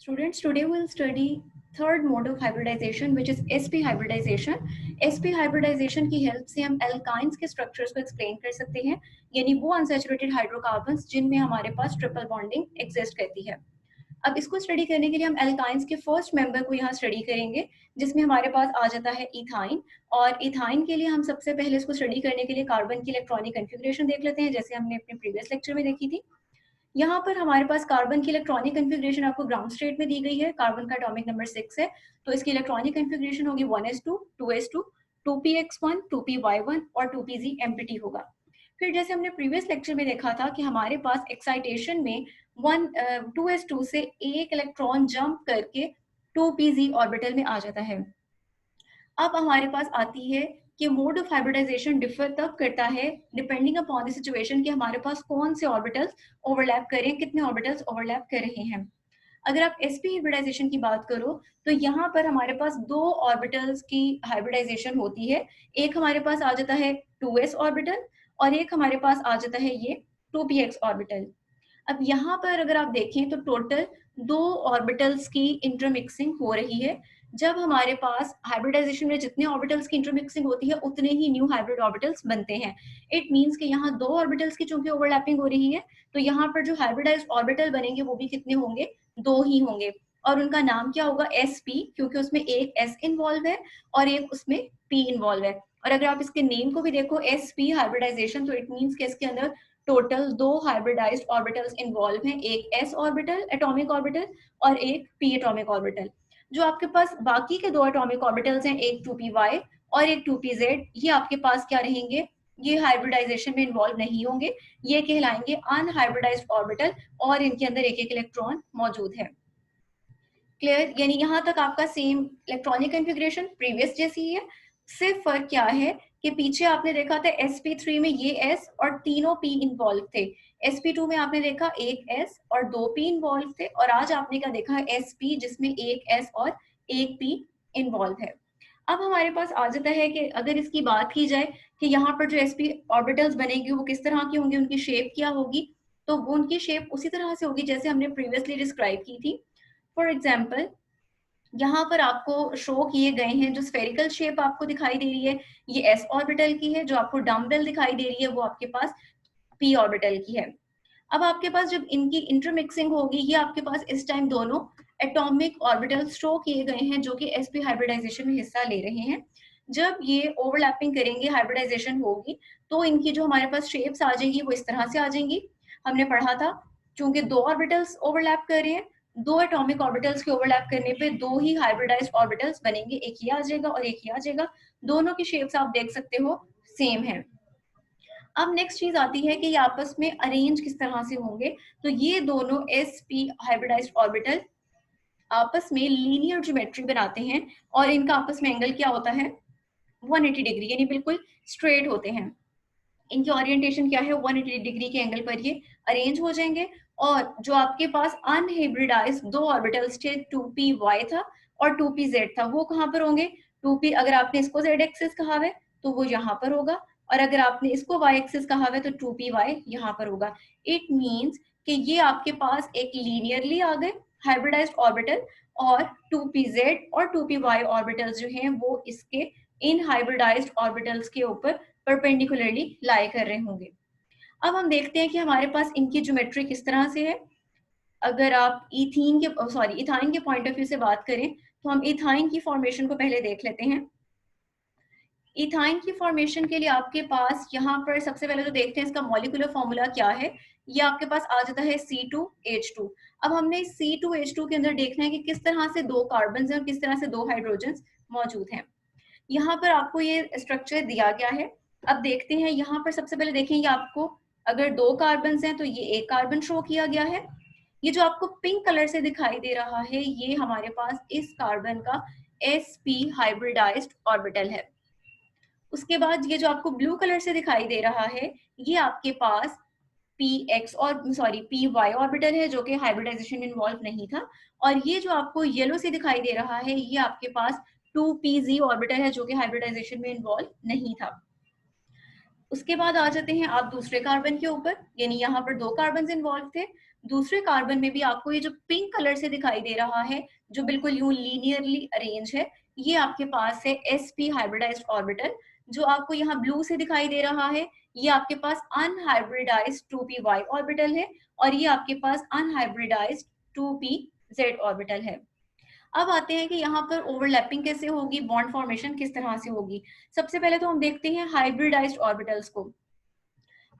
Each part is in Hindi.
Students, today we'll study third mode of hybridization, which is sp hybridization. sp hybridization की हेल्प से हम एल्काइंस के स्ट्रक्चर्स को एक्सप्लेन कर सकते हैं, यानी वो अनसैचुरेटेड हाइड्रोकार्बन्स जिनमें हमारे पास ट्रिपल बॉन्डिंग एग्जिस्ट करती है। अब इसको स्टडी करने के लिए हम एल्काइंस के फर्स्ट मेंबर को यहाँ स्टडी करेंगे, जिसमें हमारे पास आ जाता है इथाइन। और इथाइन के लिए हम सबसे पहले इसको स्टडी करने के लिए कार्बन की इलेक्ट्रॉनिक कन्फिग्रेशन देख लेते हैं, जैसे हमने अपने प्रीवियस लेक्चर में देखी थी। यहाँ पर हमारे पास कार्बन की इलेक्ट्रॉनिक कन्फिग्रेशन आपको ग्राउंड स्टेट में दी गई है। कार्बन का एटॉमिक नंबर 6 है, तो इसकी इलेक्ट्रॉनिक कन्फिग्रेशन होगी 1s2, 2s2, 2px1, 2py1 और 2pz होगा। फिर जैसे हमने प्रीवियस लेक्चर में देखा था कि हमारे पास एक्साइटेशन में 2s2 से एक इलेक्ट्रॉन जंप करके 2pz ऑर्बिटल में आ जाता है। अब हमारे पास आती है कि मोड ऑफ हाइब्रिडाइजेशन डिफर तब करता है डिपेंडिंग अपॉन द सिचुएशन कि हमारे पास कौन से ऑर्बिटल्स ओवरलैप करें, कितने ऑर्बिटल्स ओवरलैप कर रहे हैं। अगर आप sp हाइब्रिडाइजेशन की बात करो तो यहाँ पर हमारे पास दो ऑर्बिटल्स की हाइब्रिडाइजेशन होती है। एक हमारे पास आ जाता है 2s ऑर्बिटल और एक हमारे पास आ जाता है ये 2px ऑर्बिटल। अब यहाँ पर अगर आप देखें तो टोटल दो ऑर्बिटल्स की इंटरमिक्सिंग हो रही है। जब हमारे पास हाइब्रिडाइजेशन में जितने ऑर्बिटल्स की इंटरमिक्सिंग होती है उतने ही न्यू हाइब्रिड ऑर्बिटल्स बनते हैं। इट मींस कि यहाँ दो ऑर्बिटल्स की चूंकि ओवरलैपिंग हो रही है, तो यहाँ पर जो हाइब्रिडाइज्ड ऑर्बिटल बनेंगे वो भी कितने होंगे, दो ही होंगे। और उनका नाम क्या होगा, sp, क्योंकि उसमें एक s इन्वॉल्व है और एक उसमें p इन्वॉल्व है। और अगर आप इसके नेम को भी देखो sp हाइब्रिडाइजेशन, तो इट मींस कि इसके अंदर टोटल दो हाइब्रिडाइज्ड ऑर्बिटल्स इन्वॉल्व हैं, एक s ऑर्बिटल एटॉमिक ऑर्बिटल और एक p एटॉमिक ऑर्बिटल। जो आपके पास बाकी के दो एटॉमिक ऑर्बिटल्स हैं, एक 2py और एक 2pz, ये आपके पास क्या रहेंगे, ये हाइब्रिडाइजेशन में इन्वॉल्व नहीं होंगे, ये कहलाएंगे अनहाइब्रिडाइज्ड ऑर्बिटल और इनके अंदर एक एक इलेक्ट्रॉन मौजूद है। क्लियर, यानी यहाँ तक आपका सेम इलेक्ट्रॉनिक कन्फिग्रेशन प्रीवियस जैसी ही है। सिर्फ फर्क क्या है कि पीछे आपने देखा था sp3 में ये s और तीनों p इन्वॉल्व थे, sp2 में आपने देखा एक s और दो p इन्वॉल्व थे, और आज आपने क्या देखा sp जिसमें एक s और एक p इन्वॉल्व है। अब हमारे पास आ जाता है कि अगर इसकी बात की जाए कि यहाँ पर जो sp ऑर्बिटल्स बनेंगे वो किस तरह की होंगी, उनकी शेप क्या होगी, तो वो उनकी शेप उसी तरह से होगी जैसे हमने प्रीवियसली डिस्क्राइब की थी। फॉर एग्जाम्पल, यहाँ पर आपको शो किए गए हैं जो स्फेरिकल शेप आपको दिखाई दे रही है, ये s ऑर्बिटल की है। जो आपको डम्बेल दिखाई दे रही है वो आपके पास p ऑर्बिटल की है। अब आपके पास जब इनकी इंटरमिक्सिंग होगी, ये आपके पास इस टाइम दोनों एटॉमिक ऑर्बिटल्स शो किए गए हैं जो कि sp हाइब्रिडाइजेशन में हिस्सा ले रहे हैं। जब ये ओवरलैपिंग करेंगे, हाइब्रिडाइजेशन होगी, तो इनकी जो हमारे पास शेप्स आ जाएंगी वो इस तरह से आ जाएंगी। हमने पढ़ा था चूंकि दो ऑर्बिटल्स ओवरलैप कर रहे हैं, दो एटॉमिक ऑर्बिटल्स के ओवरलैप करने पे दो ही हाइब्रिडाइज्ड ऑर्बिटल्स बनेंगे, एक ये आ जाएगा और एक ये आ जाएगा। दोनों की शेप्स आप देख सकते हो सेम है। अब नेक्स्ट चीज आती है कि ये आपस में अरेंज किस तरह से होंगे। तो ये दोनों sp हाइब्रिडाइज्ड ऑर्बिटल आपस में लीनियर ज्योमेट्री बनाते हैं और इनका आपस में एंगल क्या होता है, 180 डिग्री, यानी बिल्कुल स्ट्रेट होते हैं। इनकी ओरिएंटेशन क्या है, 180 डिग्री के एंगल पर ये अरेंज हो जाएंगे। और जो आपके पास अनहाइब्रिडाइज्ड दो ऑर्बिटल्स थे, 2py था और 2pz था, वो कहाँ पर होंगे, 2p अगर आपने इसको z एक्सिस कहा है तो वो यहाँ पर होगा, और अगर आपने इसको y एक्सिस कहा है तो 2py यहाँ पर होगा। इट मींस कि ये आपके पास एक लीनियरली आ गए हाइब्रिडाइज्ड ऑर्बिटल, और 2pz और 2py ऑर्बिटल्स जो हैं वो इसके इन हाइब्रिडाइज्ड ऑर्बिटल्स के ऊपर परपेंडिकुलरली लाई कर रहे होंगे। अब हम देखते हैं कि हमारे पास इनकी ज्योमेट्री किस तरह से है। अगर आप इथाइन के पॉइंट ऑफ व्यू से बात करें तो हम इथाइन की फॉर्मेशन को पहले देख लेते हैं। इथाइन की फॉर्मेशन के लिए आपके पास यहाँ पर सबसे पहले तो देखते हैं इसका मॉलिक्यूलर फॉर्मूला क्या है। ये आपके पास आ जाता है C2H2। अब हमने C2H2 के अंदर देखना है कि किस तरह से दो कार्बन हैं और किस तरह से दो हाइड्रोजन मौजूद हैं। यहाँ पर आपको ये स्ट्रक्चर दिया गया है। अब देखते हैं, यहाँ पर सबसे पहले देखेंगे आपको अगर दो कार्बन हैं तो ये एक कार्बन शो किया गया है। ये जो आपको पिंक कलर से दिखाई दे रहा है ये हमारे पास इस कार्बन का sp हाइब्रिडाइज्ड ऑर्बिटल है। उसके बाद ये जो आपको ब्लू कलर से दिखाई दे रहा है ये आपके पास py ऑर्बिटल है जो कि हाइब्रिडाइजेशन में इन्वॉल्व नहीं था। और ये जो आपको येलो से दिखाई दे रहा है ये आपके पास 2pz ऑर्बिटल है जो कि हाइब्रिडाइजेशन में इन्वॉल्व नहीं था। उसके बाद आ जाते हैं आप दूसरे कार्बन के ऊपर, यानी यहाँ पर दो कार्बन इन्वॉल्व थे। दूसरे कार्बन में भी आपको ये जो पिंक कलर से दिखाई दे रहा है, जो बिल्कुल यूं लीनियरली अरेंज है, ये आपके पास है sp हाइब्रिडाइज्ड ऑर्बिटल। जो आपको यहाँ ब्लू से दिखाई दे रहा है, ये आपके पास अनहाइब्रिडाइज्ड 2p y ऑर्बिटल है, और ये आपके पास अनहाइब्रिडाइज्ड 2p z ऑर्बिटल है। अब आते हैं कि यहाँ पर ओवरलैपिंग कैसे होगी, बॉन्ड फॉर्मेशन किस तरह से होगी। सबसे पहले तो हम देखते हैं हाइब्रिडाइज्ड ऑर्बिटल्स को।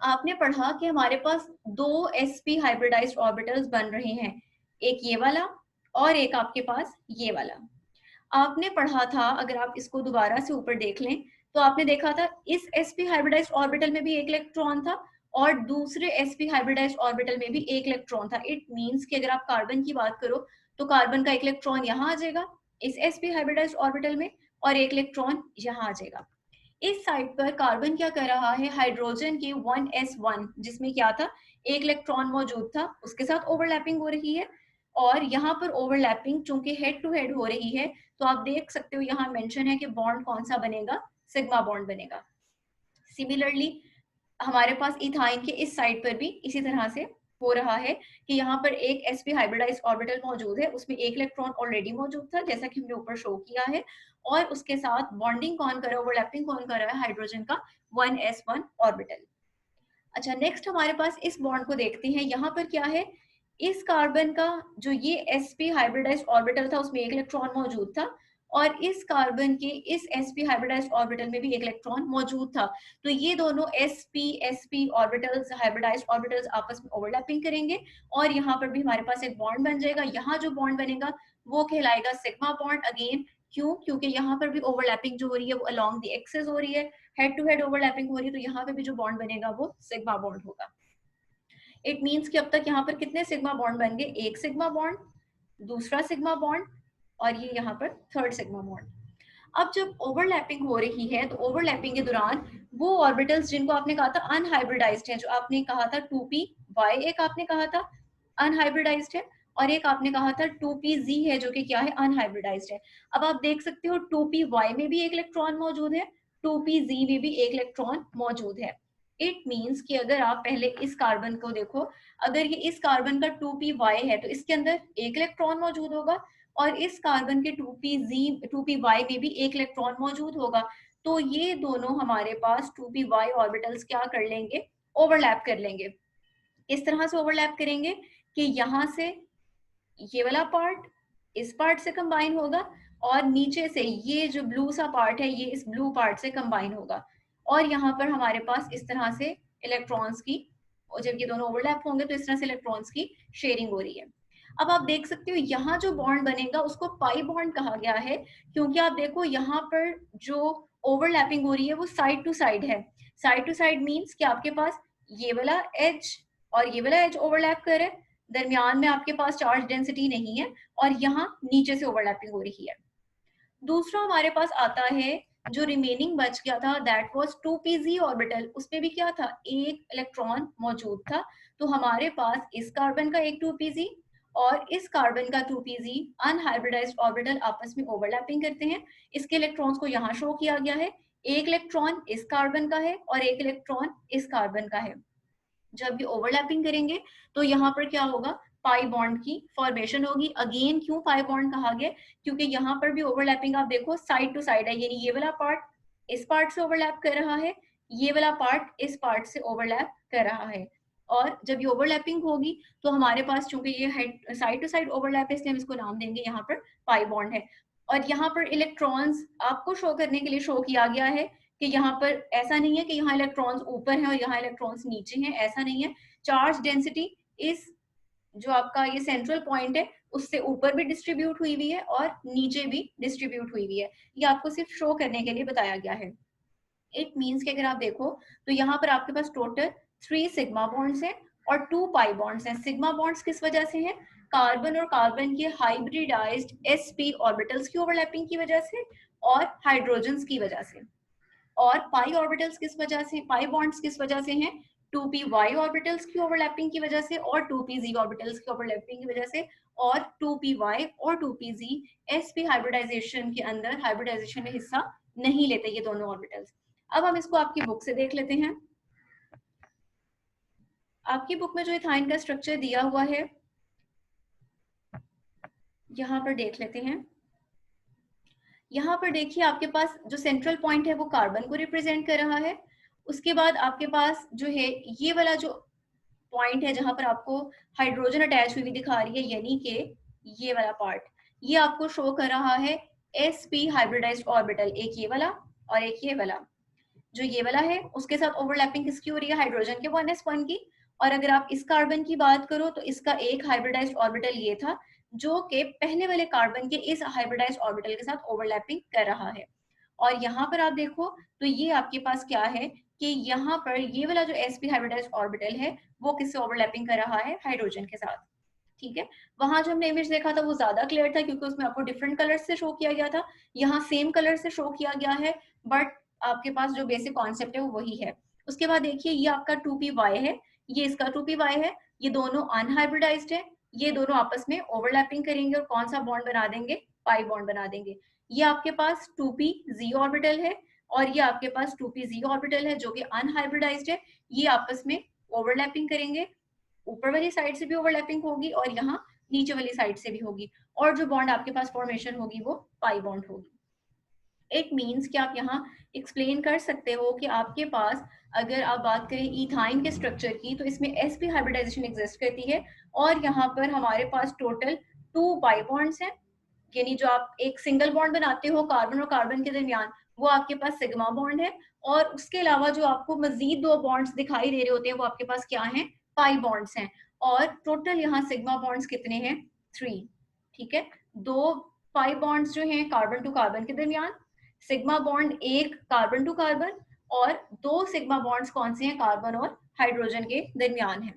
आपने पढ़ा कि हमारे पास दो sp हाइब्रिडाइज्ड ऑर्बिटल्स बन रहे हैं, एक ये वाला और एक आपके पास ये वाला। आपने पढ़ा था, अगर आप इसको दोबारा से ऊपर देख लें तो आपने देखा था इस sp हाइब्रिडाइज्ड ऑर्बिटल में भी एक इलेक्ट्रॉन था और दूसरे sp हाइब्रिडाइज्ड ऑर्बिटल में भी एक इलेक्ट्रॉन था। इट मींस कि अगर आप कार्बन की बात करो तो कार्बन का एक इलेक्ट्रॉन यहाँ आ जाएगा इस sp हाइब्रिडाइज्ड ऑर्बिटल में, और एक इलेक्ट्रॉन यहाँ आ जाएगा। इस साइड पर कार्बन क्या कर रहा है, हाइड्रोजन के 1s1 जिसमें क्या था, एक इलेक्ट्रॉन मौजूद था, उसके साथ ओवरलैपिंग हो रही है। और यहाँ पर ओवरलैपिंग चूंकि हेड टू हेड हो रही है, तो आप देख सकते हो यहाँ मेंशन है कि बॉन्ड कौन सा बनेगा, सिग्मा बॉन्ड बनेगा। सिमिलरली हमारे पास इथाइन के इस साइड पर भी इसी तरह से हो रहा है कि यहाँ पर एक sp हाइब्रिडाइज्ड ऑर्बिटल मौजूद है, उसमें एक इलेक्ट्रॉन ऑलरेडी मौजूद था जैसा कि हमने ऊपर शो किया है, और उसके साथ बॉन्डिंग कौन कर रहा है, ओवरलैपिंग कौन कर रहा है, हाइड्रोजन का 1s1 ऑर्बिटल। अच्छा, नेक्स्ट हमारे पास इस बॉन्ड को देखते हैं। यहाँ पर क्या है, इस कार्बन का जो ये sp हाइब्रिडाइज्ड ऑर्बिटल था उसमें एक इलेक्ट्रॉन मौजूद था, और इस कार्बन के इस sp हाइब्रिडाइज्ड ऑर्बिटल में भी एक इलेक्ट्रॉन मौजूद था। तो ये दोनों sp ऑर्बिटल्स, हाइब्रिडाइज्ड ऑर्बिटल्स आपस में ओवरलैपिंग करेंगे, और यहाँ पर भी हमारे पास एक बॉन्ड बन जाएगा। यहाँ जो बॉन्ड बनेगा वो कहलाएगा सिग्मा बॉन्ड। अगेन क्यों, क्योंकि यहाँ पर भी ओवरलैपिंग जो हो रही है वो अलोंग द एक्सेस हो रही है, हेड टू हेड ओवरलैपिंग हो रही है, तो यहाँ पे भी जो बॉन्ड बनेगा वो सिग्मा बॉन्ड होगा। इट मींस कि अब तक यहाँ पर कितने सिग्मा बॉन्ड बन गए, एक सिग्मा बॉन्ड, दूसरा सिग्मा बॉन्ड, और ये यहाँ पर थर्ड सिग्मा बॉन्ड। अब जब ओवरलैपिंग हो रही है तो ओवरलैपिंग के दौरान वो ऑर्बिटल्स जिनको आपने कहा था अनहाइब्रिडाइज्ड है, जो आपने कहा था 2p y, एक आपने कहा था अनहाइब्रिडाइज्ड है, और एक आपने कहा था 2pz है जो कि क्या है, अनहाइब्रिडाइज्ड है। अब आप देख सकते हो 2py में भी एक इलेक्ट्रॉन मौजूद है, 2pz में भी एक इलेक्ट्रॉन मौजूद है। इट मींस कि अगर आप पहले इस कार्बन को देखो, अगर ये इस कार्बन का 2py है तो इसके अंदर एक इलेक्ट्रॉन मौजूद होगा, और इस कार्बन के 2py में भी एक इलेक्ट्रॉन मौजूद होगा। तो ये दोनों हमारे पास 2py ऑर्बिटल्स क्या कर लेंगे, ओवरलैप कर लेंगे। इस तरह से ओवरलैप करेंगे कि यहाँ से ये वाला पार्ट इस पार्ट से कंबाइन होगा, और नीचे से ये जो ब्लू सा पार्ट है ये इस ब्लू पार्ट से कंबाइन होगा, और यहाँ पर हमारे पास इस तरह से इलेक्ट्रॉन्स की, और जब ये दोनों ओवरलैप होंगे तो इस तरह से इलेक्ट्रॉन्स की शेयरिंग हो रही है। अब आप देख सकते हो यहाँ जो बॉन्ड बनेगा उसको पाई बॉन्ड कहा गया है, क्योंकि आप देखो यहाँ पर जो ओवरलैपिंग हो रही है वो साइड टू साइड है। साइड टू साइड मीन्स कि आपके पास ये वाला एज और ये वाला एज ओवरलैप कर रहे हैं, दरमियान में आपके पास चार्ज डेंसिटी नहीं है, और यहाँ नीचे से ओवरलैपिंग हो रही है। दूसरा हमारे पास आता है जो रिमेनिंग बच गया था, दैट वाज 2pz ऑर्बिटल। उसमें भी क्या था, एक इलेक्ट्रॉन मौजूद था। तो हमारे पास इस कार्बन का एक 2pz और इस कार्बन का 2pz अनहाइब्रिडाइज्ड ऑर्बिटल आपस में ओवरलैपिंग करते हैं। इसके इलेक्ट्रॉन्स को यहाँ शो किया गया है, एक इलेक्ट्रॉन इस कार्बन का है और एक इलेक्ट्रॉन इस कार्बन का है। जब ये ओवरलैपिंग करेंगे तो यहाँ पर क्या होगा, पाई बॉन्ड की फॉर्मेशन होगी। अगेन क्यों पाई बॉन्ड कहा गया, क्योंकि यहाँ पर भी ओवरलैपिंग आप देखो साइड टू साइड है, यानी ये वाला पार्ट इस पार्ट से ओवरलैप कर रहा है, ये वाला पार्ट इस पार्ट से ओवरलैप कर रहा है। और जब ये ओवरलैपिंग होगी तो हमारे पास चूंकि ये head side to side overlap है, इसलिए हम इसको नाम देंगे यहाँ पर पाई बॉन्ड है। और यहाँ पर इलेक्ट्रॉन्स आपको शो करने के लिए शो किया गया है कि यहाँ पर ऐसा नहीं है कि यहाँ इलेक्ट्रॉन्स ऊपर हैं और यहाँ इलेक्ट्रॉन्स नीचे हैं, ऐसा नहीं है। चार्ज डेंसिटी इस जो आपका ये सेंट्रल पॉइंट है उससे ऊपर भी डिस्ट्रीब्यूट हुई हुई है और नीचे भी डिस्ट्रीब्यूट हुई हुई है। ये आपको सिर्फ शो करने के लिए बताया गया है। इट मीन्स कि अगर आप देखो तो यहाँ पर आपके पास टोटल 3 सिग्मा बॉन्ड्स हैं और 2 पाई बॉन्ड्स हैं। सिग्मा बॉन्ड्स किस वजह से हैं, कार्बन और कार्बन के हाइब्रिडाइज्ड sp ऑर्बिटल्स की ओवरलैपिंग की वजह से और हाइड्रोजन्स की वजह से। और पाई ऑर्बिटल्स किस वजह से, पाई बॉन्ड्स किस वजह से हैं, 2py ऑर्बिटल्स की ओवरलैपिंग की वजह से और 2pz ऑर्बिटल्स की ओवरलैपिंग की वजह से, और 2py और 2pz sp हाइब्रिडाइजेशन के अंदर हाइब्रिडाइजेशन में हिस्सा नहीं लेते ये दोनों ऑर्बिटल्स। अब हम इसको आपकी बुक से देख लेते हैं। आपकी बुक में जो इथाइन का स्ट्रक्चर दिया हुआ है, यहाँ पर देख लेते हैं। यहाँ पर देखिए आपके पास जो सेंट्रल पॉइंट है वो कार्बन को रिप्रेजेंट कर रहा है। उसके बाद आपके पास जो है ये वाला जो पॉइंट है जहां पर आपको हाइड्रोजन अटैच हुई दिखा रही है, यानी कि ये वाला पार्ट, ये आपको शो कर रहा है sp हाइब्रिडाइज्ड ऑर्बिटल, एक ये वाला और एक ये वाला। जो ये वाला है उसके साथ ओवरलैपिंग किसकी हो रही है, हाइड्रोजन के 1s1 की। और अगर आप इस कार्बन की बात करो तो इसका एक हाइब्रिडाइज्ड ऑर्बिटल ये था जो कि पहले वाले कार्बन के इस हाइब्रिडाइज्ड ऑर्बिटल के साथ ओवरलैपिंग कर रहा है। और यहाँ पर आप देखो तो ये आपके पास क्या है कि यहाँ पर ये वाला जो sp हाइब्रिडाइज्ड ऑर्बिटल है वो किससे ओवरलैपिंग कर रहा है, हाइड्रोजन के साथ। ठीक है, वहां जो हमने इमेज देखा था वो ज्यादा क्लियर था क्योंकि उसमें आपको डिफरेंट कलर से शो किया गया था। यहाँ सेम कलर से शो किया गया है, बट आपके पास जो बेसिक कॉन्सेप्ट है वो वही है। उसके बाद देखिए ये आपका 2py है, ये इसका 2py है, ये दोनों अनहाइब्रिडाइज्ड है, ये दोनों आपस में ओवरलैपिंग करेंगे और कौन सा बॉन्ड बना देंगे, पाई बॉन्ड बना देंगे। ये आपके पास 2pz ऑर्बिटल है और ये आपके पास 2pz ऑर्बिटल है जो कि अनहाइब्रिडाइज्ड है, ये आपस में ओवरलैपिंग करेंगे। ऊपर वाली साइड से भी ओवरलैपिंग होगी और यहाँ नीचे वाली साइड से भी होगी, और जो बॉन्ड आपके पास फॉर्मेशन होगी वो पाई बॉन्ड होगी। इट मीन्स कि आप यहाँ एक्सप्लेन कर सकते हो कि आपके पास अगर आप बात करें इथाइन के स्ट्रक्चर की तो इसमें sp हाइब्रिडाइजेशन एग्जिस्ट करती है और यहाँ पर हमारे पास टोटल 2 पाई बॉन्ड्स हैं, यानी जो आप एक सिंगल बॉन्ड बनाते हो कार्बन और कार्बन के दरमियान वो आपके पास सिग्मा बॉन्ड है, और उसके अलावा जो आपको मजीद 2 बॉन्ड्स दिखाई दे रहे होते हैं वो आपके पास क्या हैं, पाई बॉन्ड्स हैं। और टोटल यहाँ सिग्मा बॉन्ड्स कितने हैं, 3। ठीक है, 2 पाई बॉन्ड्स जो हैं कार्बन टू कार्बन के दरमियान, सिग्मा बॉन्ड एक कार्बन टू कार्बन, और 2 सिग्मा बॉन्ड्स कौन से हैं, कार्बन और हाइड्रोजन के दरमियान है।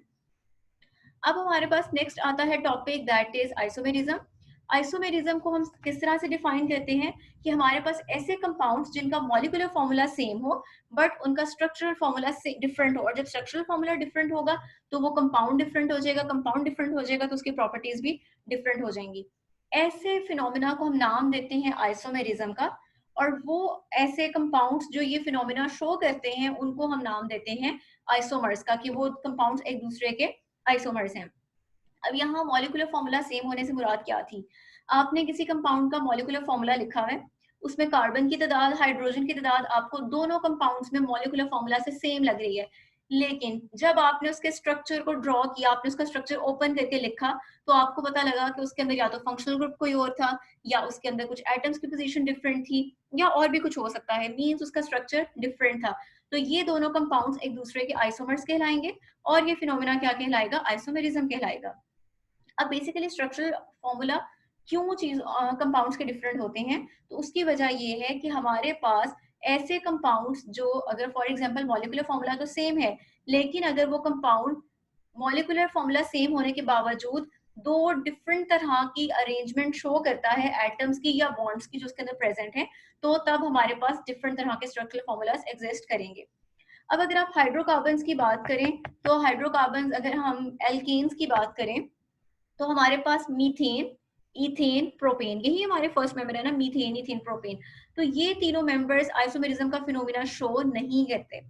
अब हमारे पास नेक्स्ट आता है topic that is isomerism. Isomerism को हम किस तरह से डिफाइन करते हैं कि हमारे पास ऐसे कंपाउंड्स जिनका मॉलिक्यूलर फॉर्मूला सेम हो बट उनका स्ट्रक्चरल फॉर्मूला डिफरेंट हो, और जब स्ट्रक्चरल फॉर्मूला डिफरेंट होगा तो वो कंपाउंड डिफरेंट हो जाएगा, कंपाउंड डिफरेंट हो जाएगा तो उसकी प्रॉपर्टीज भी डिफरेंट हो जाएंगी। ऐसे फिनोमिना को हम नाम देते हैं आइसोमेरिज्म का, और वो ऐसे कंपाउंड्स जो ये फिनोमिना शो करते हैं उनको हम नाम देते हैं आइसोमर्स का, कि वो कंपाउंड्स एक दूसरे के आइसोमर्स हैं। अब यहाँ मॉलिक्यूलर फॉर्मूला सेम होने से मुराद क्या थी, आपने किसी कंपाउंड का मॉलिक्यूलर फॉर्मूला लिखा है, उसमें कार्बन की तादाद हाइड्रोजन की तादाद आपको दोनों कंपाउंड्स में मॉलिक्यूलर फॉर्मूला से सेम लग रही है, लेकिन जब आपने उसके स्ट्रक्चर को ड्रॉ किया, आपने उसका स्ट्रक्चर ओपन करके लिखा तो आपको पता लगा कि उसके अंदर या तो फंक्शनल ग्रुप कोई और था, या उसके अंदर कुछ एटम्स की पोजीशन डिफरेंट थी, या और भी कुछ हो सकता है, मींस उसका स्ट्रक्चर डिफरेंट था। तो ये दोनों कंपाउंड्स एक दूसरे के आइसोमर्स कहलाएंगे और ये फिनोमिना क्या कहलाएगा, आइसोमेरिज्म कहलाएगा। अब बेसिकली स्ट्रक्चरल फॉर्मूला क्यों चीज कंपाउंड्स के डिफरेंट होते हैं, तो उसकी वजह ये है कि हमारे पास ऐसे कंपाउंड्स जो अगर फॉर एग्जांपल मॉलिक्यूलर फॉर्मूला तो सेम है, लेकिन अगर वो कंपाउंड मॉलिक्यूलर फॉर्मूला सेम होने के बावजूद दो डिफरेंट तरह की अरेंजमेंट शो करता है एटम्स की या बॉन्ड्स की जो उसके अंदर प्रेजेंट है, तो तब हमारे पास डिफरेंट तरह के स्ट्रक्चरल फॉर्मूलाज एग्जिस्ट करेंगे। अब अगर आप हाइड्रोकार्बन्स की बात करें तो हाइड्रोकार्बन्स, अगर हम एल्केन्स की बात करें तो हमारे पास मीथेन, इथेन, प्रोपेन, यही हमारे फर्स्ट मेंबर है ना, मीथेन, इथेन, प्रोपेन। तो ये तीनों मेंबर्स आइसोमेरिज्म का फिनोमिना शो नहीं करते।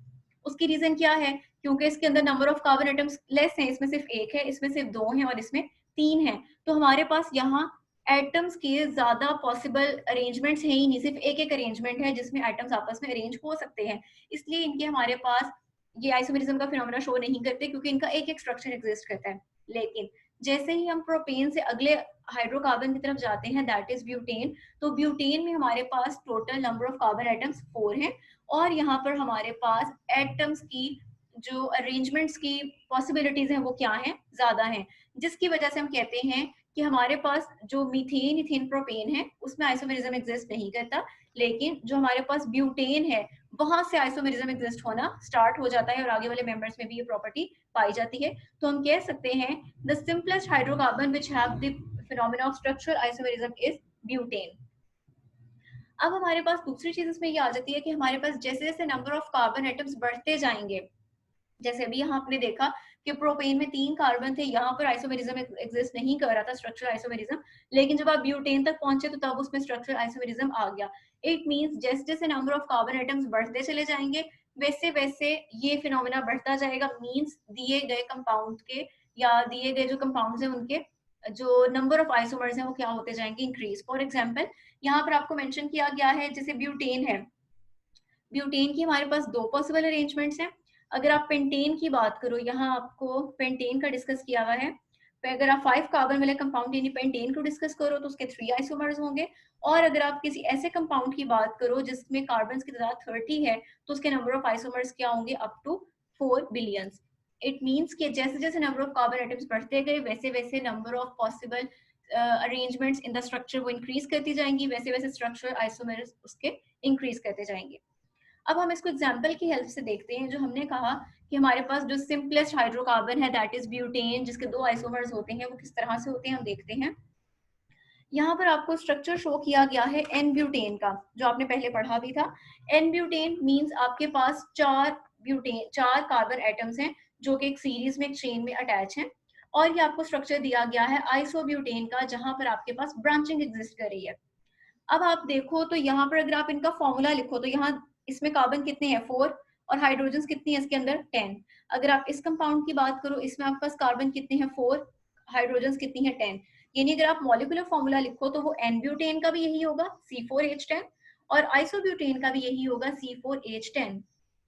उसकी रीजन क्या है, क्योंकि इसके अंदर number of carbon atoms less हैं, इसमें सिर्फ एक है, इसमें सिर्फ 2 हैं और इसमें 3 हैं। तो हमारे पास यहाँ एटम्स के ज्यादा पॉसिबल अरेंजमेंट्स है ही नहीं, सिर्फ एक एक अरेंजमेंट है जिसमें एटम्स आपस में अरेंज हो सकते हैं, इसलिए इनके हमारे पास ये आइसोमेरिज्म का फिनोमिना शो नहीं करते क्योंकि इनका एक एक स्ट्रक्चर एग्जिस्ट करता है। लेकिन जैसे ही हम प्रोपेन से अगले हाइड्रोकार्बन की तरफ जाते हैं दैट इज ब्यूटेन, तो ब्यूटेन में हमारे पास total number of carbon atoms 4 हैं और यहाँ पर हमारे पास एटम्स की जो अरेंजमेंट्स की पॉसिबिलिटीज हैं वो क्या हैं, ज्यादा हैं, जिसकी वजह से हम कहते हैं कि हमारे पास जो मीथेन, इथेन, प्रोपेन है उसमें आइसोमेरिज्म एग्जिस्ट नहीं करता, लेकिन जो हमारे पास ब्यूटेन है वहां से आइसोमेरिज्म एग्जिस्ट होना स्टार्ट हो जाता है और आगे वाले मेंबर्स में भी ये प्रॉपर्टी पाई जाती है। तो हम कह सकते हैं the simplest hydrocarbon which have the phenomena of structural isomerism is butane. अब हमारे पास दूसरी चीज इसमें ये आ जाती है कि हमारे पास जैसे जैसे नंबर ऑफ कार्बन एटम्स बढ़ते जाएंगे, जैसे अभी यहाँ आपने देखा कि प्रोपेन में 3 कार्बन थे, यहाँ पर आइसोमेरिज्म एग्जिस्ट नहीं कर रहा था, स्ट्रक्चरल आइसोमेरिज्म, लेकिन जब आप ब्यूटेन तक पहुंचे तो तब उसमें स्ट्रक्चरल आइसोमेरिज्म आ गया। इट मींस जैसे जैसे नंबर ऑफ कार्बन एटम्स बढ़ते चले जाएंगे वैसे वैसे ये फिनोमेना बढ़ता जाएगा, मींस दिए गए कंपाउंड के या दिए गए जो कंपाउंड्स हैं उनके जो नंबर ऑफ आइसोमर्स हैं वो क्या होते जाएंगे, इंक्रीज। फॉर एग्जांपल यहाँ पर आपको मेंशन किया गया है जैसे ब्यूटेन है, ब्यूटेन की हमारे पास दो पॉसिबल अरेंजमेंट्स हैं। अगर आप पेंटेन की बात करो, यहाँ आपको पेंटेन का डिस्कस किया हुआ है, तो अगर आप 5 कार्बन वाले कंपाउंड यानी पेंटेन को डिस्कस करो तो उसके 3 आइसोमर्स होंगे। और अगर आप किसी ऐसे कंपाउंड की बात करो जिसमें कार्बन की तादाद 30 है तो उसके नंबर ऑफ आइसोमर्स क्या होंगे, up to 4 billions. It means कि जैसे जैसे नंबर ऑफ कार्बन एटम्स बढ़ते गए वैसे वैसे number of possible arrangements in the structure वो इंक्रीज करती जाएंगी, वैसे वैसे स्ट्रक्चर आइसोमर्स उसके इंक्रीज करते जाएंगे। अब हम इसको एग्जाम्पल की हेल्प से देखते हैं। जो हमने कहा कि हमारे पास जो सिंपलेस्ट हाइड्रोकार्बन है दैट इज ब्यूटेन, जिसके 2 आइसोमर्स होते हैं, वो किस तरह से होते हैं हम देखते हैं। यहाँ पर आपको स्ट्रक्चर शो किया गया है एन ब्यूटेन का, जो आपने पहले पढ़ा भी था। एन ब्यूटेन मींस आपके पास 4 कार्बन एटम्स हैं जो कि एक सीरीज में, एक चेन में अटैच हैं। और ये आपको स्ट्रक्चर दिया गया है आइसोब्यूटेन का, जहां पर आपके पास ब्रांचिंग एग्जिस्ट कर रही है। अब आप देखो तो यहाँ पर अगर आप इनका फॉर्मूला लिखो तो यहाँ इसमें कार्बन कितने हैं, 4, और हाइड्रोजन कितनी है इसके अंदर, 10। अगर आप इस कंपाउंड की बात करो, इसमें आपके पास कार्बन कितने हैं, 4, हाइड्रोजन कितनी है, 10। यानी अगर आप मॉलिक्यूलर फॉर्मूला लिखो तो वो एन ब्यूटेन का भी यही होगा, C4H10, और आइसोब्यूटेन का भी यही होगा, C4H10।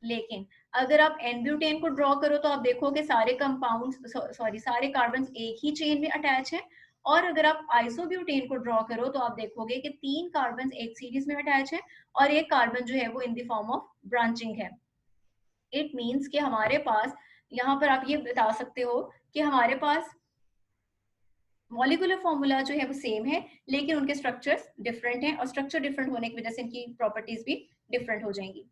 लेकिन अगर आप एन ब्यूटेन को ड्रॉ करो तो आप देखोगे सारे कंपाउंड, सॉरी, सारे कार्बन एक ही चेन में अटैच है। और अगर आप आइसोब्यूटेन को ड्रॉ करो तो आप देखोगे कि 3 कार्बन एक सीरीज में अटैच है और एक कार्बन जो है वो in the form of branching है। इट मींस कि हमारे पास यहाँ पर आप ये बता सकते हो कि हमारे पास मॉलिक्यूलर फॉर्मूला जो है वो सेम है, लेकिन उनके स्ट्रक्चर्स डिफरेंट हैं, और स्ट्रक्चर डिफरेंट होने की वजह से इनकी प्रॉपर्टीज भी डिफरेंट हो जाएंगी।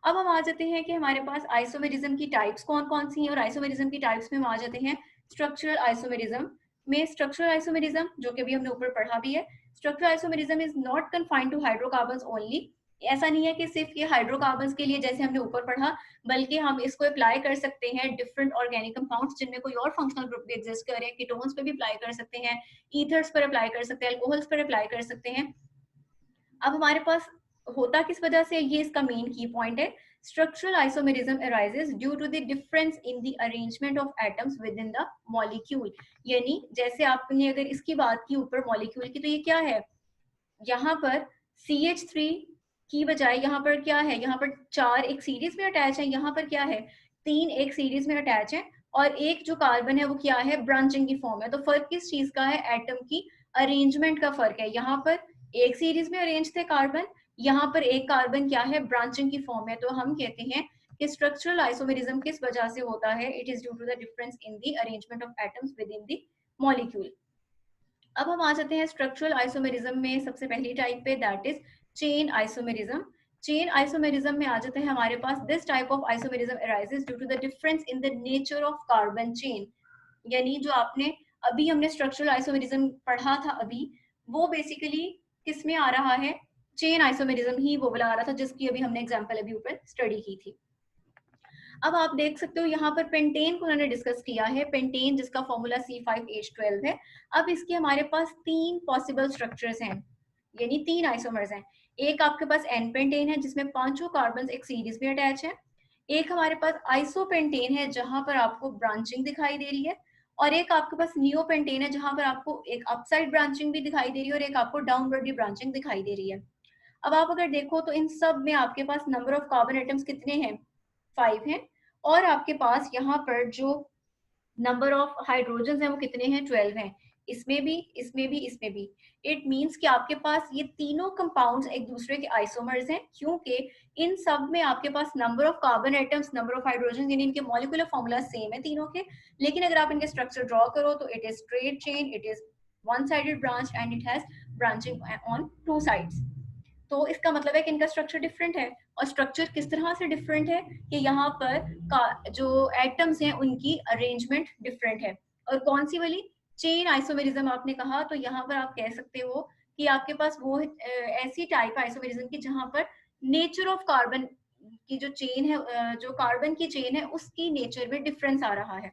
अब हम आ जाते हैं कि हमारे पास आइसोमेरिज्म की टाइप्स कौन कौन सी हैं, और आइसोमेरिज्म की टाइप्स में हम आ जाते हैं स्ट्रक्चरल आइसोमेरिज्म में। स्ट्रक्चरल आइसोमेरिज्म जो कि अभी हमने ऊपर पढ़ा भी है, structural isomerism is not confined to hydrocarbons only. ऐसा नहीं है कि सिर्फ ये हाइड्रोकार्बन्स के लिए जैसे हमने ऊपर पढ़ा, बल्कि हम इसको अप्लाई कर सकते हैं डिफरेंट ऑर्गेनिक कंपाउंड्स जिनमें कोई और फंक्शनल ग्रुप भी एग्जिस्ट कर रहे हैं। कीटोन्स पे भी अप्लाई कर सकते हैं, ईथर्स पर अप्लाई कर सकते हैं, अल्कोहल्स पर अप्लाई कर सकते हैं। अब हमारे पास होता किस वजह से, ये इसका मेन की पॉइंट है। Structural isomerism arises due to the difference in the arrangement of atoms within the molecule. यानी जैसे आपने अगर इसकी बात की ऊपर मॉलिक्यूल की, तो ये क्या है, यहाँ पर CH3 की बजाय यहाँ पर क्या है, यहाँ पर 4 एक सीरीज में अटैच है, यहाँ पर क्या है, 3 एक सीरीज में अटैच है, और एक जो कार्बन है वो क्या है, ब्रांचिंग की फॉर्म है। तो फर्क किस चीज का है, एटम की अरेंजमेंट का फर्क है। यहाँ पर एक सीरीज में अरेंज थे कार्बन, यहाँ पर एक कार्बन क्या है, ब्रांचिंग की फॉर्म है। तो हम कहते हैं कि स्ट्रक्चरल आइसोमेरिज्म किस वजह से होता है, it is due to the difference in the arrangement of atoms within the molecule. अब हम आ जाते हैं स्ट्रक्चरल आइसोमेरिज्म में सबसे पहली टाइप पे, that is chain isomerism. Chain isomerism में आ जाते हैं हमारे पास, this type of isomerism arises due to the difference in the nature of carbon chain. यानी जो आपने अभी हमने स्ट्रक्चरल आइसोमेरिज्म पढ़ा था अभी, वो बेसिकली किस में आ रहा है, चेन आइसोमेरिज्म ही वो वाला आ रहा था जिसकी अभी हमने एग्जांपल अभी ऊपर स्टडी की थी। अब आप देख सकते हो यहाँ पर पेंटेन को उन्होंने डिस्कस किया है, पेंटेन जिसका फॉर्मूला C5H12 है। अब इसके हमारे पास 3 पॉसिबल स्ट्रक्चर्स हैं, यानी 3 आइसोमर्स हैं। एक आपके पास एन पेंटेन है जिसमें 5 कार्बन एक सीरीज में अटैच है। एक हमारे पास आइसोपेंटेन है जहां पर आपको ब्रांचिंग दिखाई दे रही है, और एक आपके पास नियोपेंटेन है जहां पर आपको एक अपसाइड ब्रांचिंग भी दिखाई दे रही है और एक आपको डाउनवर्ड भी ब्रांचिंग दिखाई दे रही है। अब आप अगर देखो तो इन सब में आपके पास नंबर ऑफ कार्बन एटम्स कितने हैं, 5 हैं, और आपके पास यहाँ पर जो नंबर ऑफ हाइड्रोजन है वो कितने हैं, 12 हैं। इसमें भी, इसमें भी, इसमें भी। इट मींस कि आपके पास ये तीनों कंपाउंड्स एक दूसरे के आइसोमर्स हैं, क्योंकि इन सब में आपके पास number of carbon atoms, number of hydrogen, यानी इनके मॉलिक्यूलर फॉर्मूला सेम है तीनों के। लेकिन अगर आप इनके स्ट्रक्चर ड्रॉ करो तो it is straight chain, it is one sided branch and it has branching on 2 sides. तो इसका मतलब है कि इनका स्ट्रक्चर डिफरेंट है। और स्ट्रक्चर किस तरह से डिफरेंट है कि यहाँ पर का जो एटम्स हैं उनकी अरेंजमेंट डिफरेंट है। और कौन सी वाली, चेन आइसोमेरिज्म आपने कहा, तो यहाँ पर आप कह सकते हो कि आपके पास वो ऐसी टाइप आइसोमेरिज्म की जहाँ पर नेचर ऑफ कार्बन की जो चेन है, जो कार्बन की चेन है उसकी नेचर में डिफरेंस आ रहा है।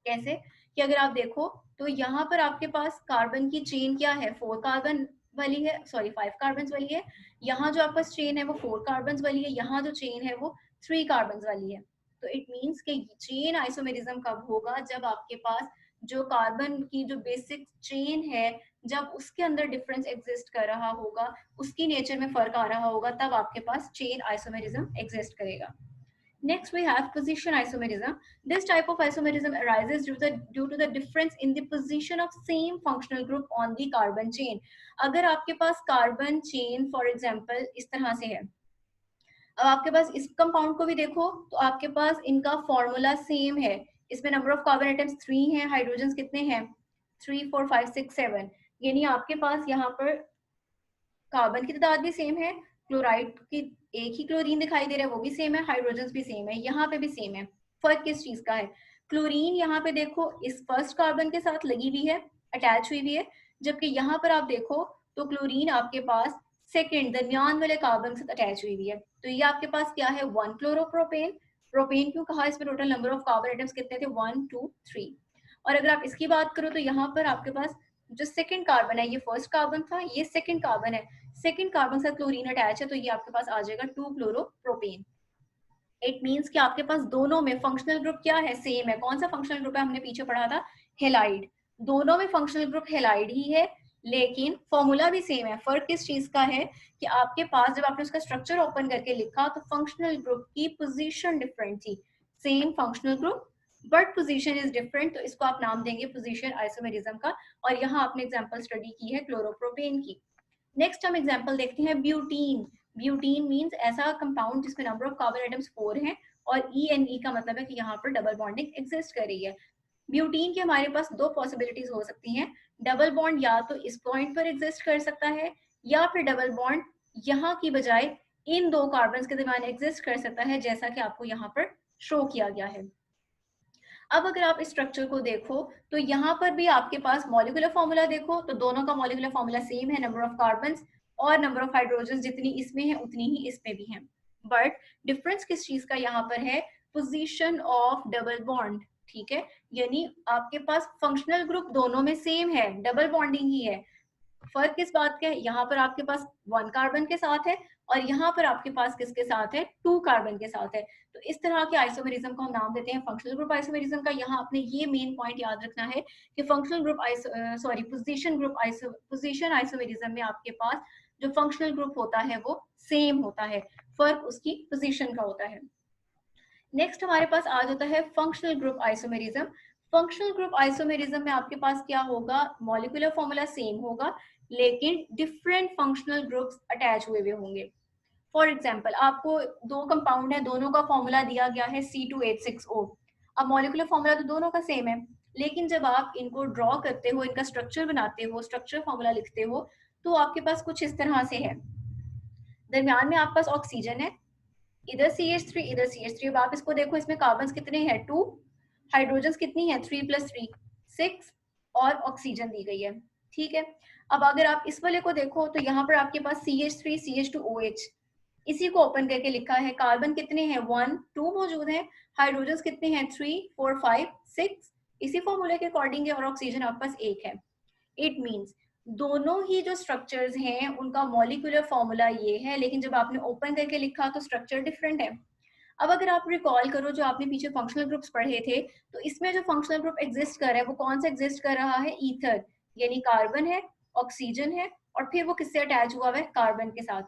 कैसे कि अगर आप देखो तो यहाँ पर आपके पास कार्बन की चेन क्या है, 4 कार्बन वाली है, सॉरी 5 कार्बन वाली है। यहाँ जो आपका चेन है वो 4 कार्बन वाली है, यहाँ जो चेन है वो 3 कार्बन वाली है। तो इट मीन्स कि चेन आइसोमेरिज्म कब होगा, जब आपके पास जो कार्बन की जो बेसिक चेन है, जब उसके अंदर डिफरेंस एग्जिस्ट कर रहा होगा, उसकी नेचर में फर्क आ रहा होगा, तब आपके पास चेन आइसोमेरिज्म एग्जिस्ट करेगा। Next, we have position isomerism. This type of isomerism arises due to the difference in the position of same functional group on the carbon chain. अगर आपके पास कार्बन चेन फॉर एग्जांपल इस तरह से है, अब आपके पास इस कंपाउंड को भी देखो तो आपके पास इनका फॉर्मूला सेम है। इसमें नंबर ऑफ कार्बन एटम्स 3 हैं, हाइड्रोजन कितने हैं 3 4 5 6 7, यानी आपके पास यहाँ पर कार्बन की तादाद भी सेम है, क्लोराइड की एक ही क्लोरीन दिखाई दे रहा है वो भी सेम है, हाइड्रोजन भी सेम है, यहाँ पे भी सेम है। फर्क किस चीज का है, क्लोरीन यहाँ पे देखो इस फर्स्ट कार्बन के साथ लगी हुई है, अटैच हुई हुई है, जबकि यहाँ पर आप देखो तो क्लोरीन आपके पास सेकेंड दरमियान वाले कार्बन से अटैच हुई हुई है। तो ये आपके पास क्या है 1 क्लोरोप्रोपेन। प्रोपेन क्यों कहा, इसमें total number of carbon atoms कितने थे 1 2 3। और अगर आप इसकी बात करो तो यहाँ पर आपके पास जो सेकंड कार्बन है, ये फर्स्ट कार्बन था, ये सेकंड कार्बन है, सेकंड कार्बन से क्लोरीन अटैच है, तो ये आपके पास आ जाएगा 2 क्लोरोप्रोपेन। इट मींस कि आपके पास दोनों में फंक्शनल ग्रुप क्या है सेम है। कौन सा फंक्शनल ग्रुप है, हमने पीछे पढ़ा था हेलाइड। दोनों में फंक्शनल ग्रुप हेलाइड ही है, लेकिन फॉर्मूला भी सेम है। फर्क किस चीज का है कि आपके पास जब आपने उसका स्ट्रक्चर ओपन करके लिखा तो फंक्शनल ग्रुप की पोजीशन डिफरेंट थी, same functional group but position is different, तो इसको आप नाम देंगे पोजीशन आइसोमेरिज्म का। और यहाँ आपने एग्जांपल स्टडी की है क्लोरोप्रोपेन की। नेक्स्ट हम एग्जांपल देखते हैं ब्यूटीन। ब्यूटीन मींस ऐसा कंपाउंड जिसमें नंबर ऑफ कार्बन एटम्स 4 हैं और ई का मतलब है कि यहाँ पर डबल बॉन्डिंग एग्जिस्ट कर रही है। ब्यूटीन के हमारे पास दो पॉसिबिलिटीज हो सकती हैं, डबल बॉन्ड या तो इस पॉइंट पर एग्जिस्ट कर सकता है या फिर डबल बॉन्ड यहाँ की बजाय इन दो कार्बन के दरमियान एग्जिस्ट कर सकता है, जैसा कि आपको यहाँ पर शो किया गया है। अब अगर आप इस स्ट्रक्चर को देखो तो यहाँ पर भी आपके पास मॉलिक्यूलर फॉर्मूला देखो तो दोनों का मॉलिक्यूलर फॉर्मूला सेम है, नंबर ऑफ कार्बन और नंबर ऑफ हाइड्रोजन जितनी इसमें है उतनी ही इसमें भी है। बट डिफरेंस किस चीज का यहाँ पर है, पोजीशन ऑफ डबल बॉन्ड। ठीक है, यानी आपके पास फंक्शनल ग्रुप दोनों में सेम है, डबल बॉन्डिंग ही है। फर्क किस बात का है, यहाँ पर आपके पास 1 कार्बन के साथ है और यहाँ पर आपके पास किसके साथ है 2 कार्बन के साथ है। तो इस तरह के आइसोमेरिज्म को हम नाम देते हैं फंक्शनल ग्रुप आइसोमेरिज्म का। यहाँ आपने ये मेन पॉइंट याद रखना है कि फंक्शनल ग्रुप पोजीशन आइसोमेरिज्म में आपके पास जो फंक्शनल ग्रुप होता है वो सेम होता है, फर्क उसकी पोजीशन का होता है। नेक्स्ट हमारे पास आ जाता है functional group isomerism. Functional group isomerism में आपके पास क्या होगा, मॉलिक्यूलर फॉर्मूला सेम होगा लेकिन डिफरेंट फंक्शनल ग्रुप्स अटैच हुए हुए होंगे। फॉर एग्जांपल आपको दो कंपाउंड है, दोनों का फॉर्मूला दिया गया है C2H6O। अब मॉलिक्यूलर फॉर्मूला तो दोनों का सेम है, लेकिन जब आप इनको ड्रॉ करते हो, इनका स्ट्रक्चर बनाते हो, स्ट्रक्चर फॉर्मूला लिखते हो, तो आपके पास कुछ इस तरह से है। दरमियान में आपके पास ऑक्सीजन है, इधर CH3 इधर CH3। अब आप इसको देखो, इसमें कार्बन कितने हैं 2, हाइड्रोजन कितनी है 3 + 3 6 और ऑक्सीजन दी गई है। ठीक है, अब अगर आप इस वाले को देखो तो यहाँ पर आपके पास CH3 CH2OH, इसी को ओपन करके लिखा है। कार्बन कितने हैं 1 2 मौजूद हैं, हाइड्रोजन कितने हैं 3 4 5 6 इसी फॉर्मूले के अकॉर्डिंग है, और ऑक्सीजन आपके पास एक है। इट मीन्स दोनों ही जो स्ट्रक्चर्स हैं उनका मॉलिक्यूलर फॉर्मूला ये है, लेकिन जब आपने ओपन करके लिखा तो स्ट्रक्चर डिफरेंट है। अब अगर आप रिकॉल करो जो आपने पीछे फंक्शनल ग्रुप्स पढ़े थे, तो इसमें जो फंक्शनल ग्रुप एग्जिस्ट कर रहा है वो कौन सा एग्जिस्ट कर रहा है, ईथर, यानी कार्बन है, ऑक्सीजन है और फिर वो किससे अटैच हुआ है कार्बन के साथ।